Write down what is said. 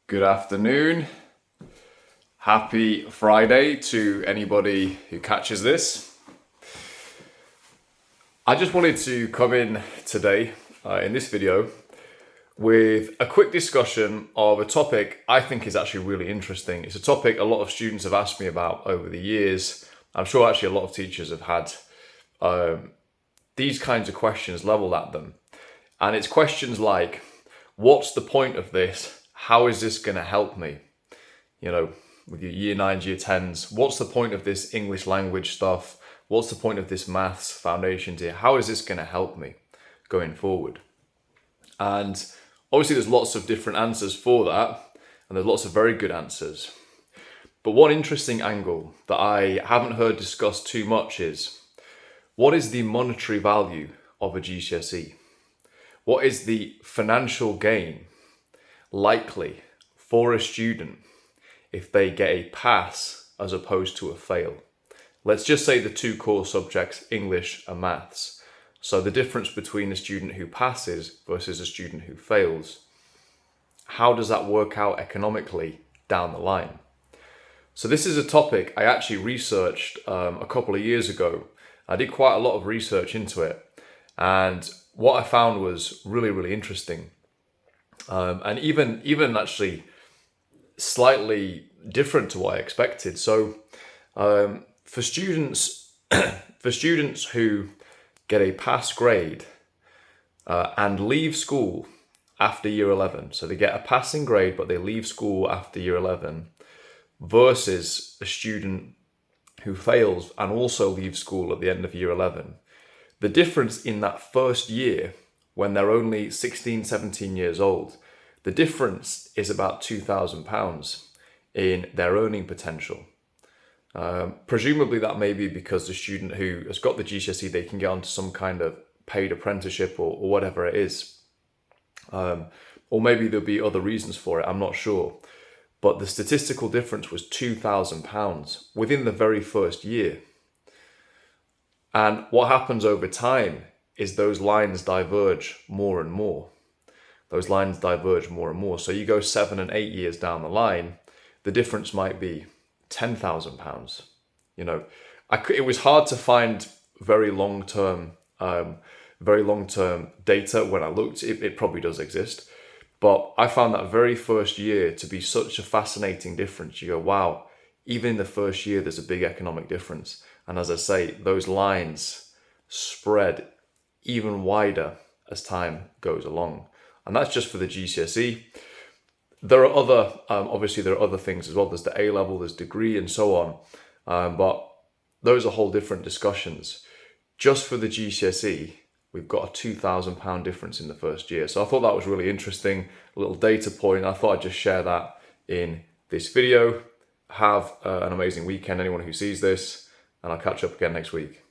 Good afternoon. Happy Friday to anybody who catches this. I just wanted to come in today in this video with a quick discussion of a topic I think is actually really interesting. It's a topic a lot of students have asked me about over the years. I'm sure actually a lot of teachers have had these kinds of questions leveled at them. And it's questions like, what's the point of this? How is this going to help me? You know, with your year 9s, year 10s, what's the point of this English language stuff? What's the point of this maths foundations here? How is this going to help me going forward? And obviously there's lots of different answers for that, and there's lots of very good answers. But one interesting angle that I haven't heard discussed too much is, what is the monetary value of a GCSE? What is the financial gain likely for a student if they get a pass as opposed to a fail? Let's just say the two core subjects, English and maths. So the difference between a student who passes versus a student who fails. How does that work out economically down the line? So this is a topic I actually researched a couple of years ago. I did quite a lot of research into it. And what I found was really, really interesting. And even actually slightly different to what I expected. So for students who get a pass grade and leave school after year 11, so they get a passing grade but they leave school after year 11, versus a student who fails and also leaves school at the end of year 11, the difference in that first year, when they're only 16, 17 years old, the difference is about £2,000 in their earning potential. Presumably that may be because the student who has got the GCSE, they can get onto some kind of paid apprenticeship or whatever it is. Or maybe there'll be other reasons for it, I'm not sure. But the statistical difference was £2,000 within the very first year. And what happens over time is those lines diverge more and more. Those lines diverge more and more. So you go 7 and 8 years down the line, the difference might be £10,000. You know, it was hard to find very long-term data when I looked. It probably does exist. But I found that very first year to be such a fascinating difference. You go, wow, even in the first year, there's a big economic difference. And as I say, those lines spread even wider as time goes along. And that's just for the GCSE. There are other, obviously there are other things as well. There's the A-level, there's degree and so on. But those are whole different discussions. Just for the GCSE, we've got a £2,000 difference in the first year. So I thought that was really interesting, a little data point. I thought I'd just share that in this video. Have an amazing weekend, anyone who sees this, and I'll catch up again next week.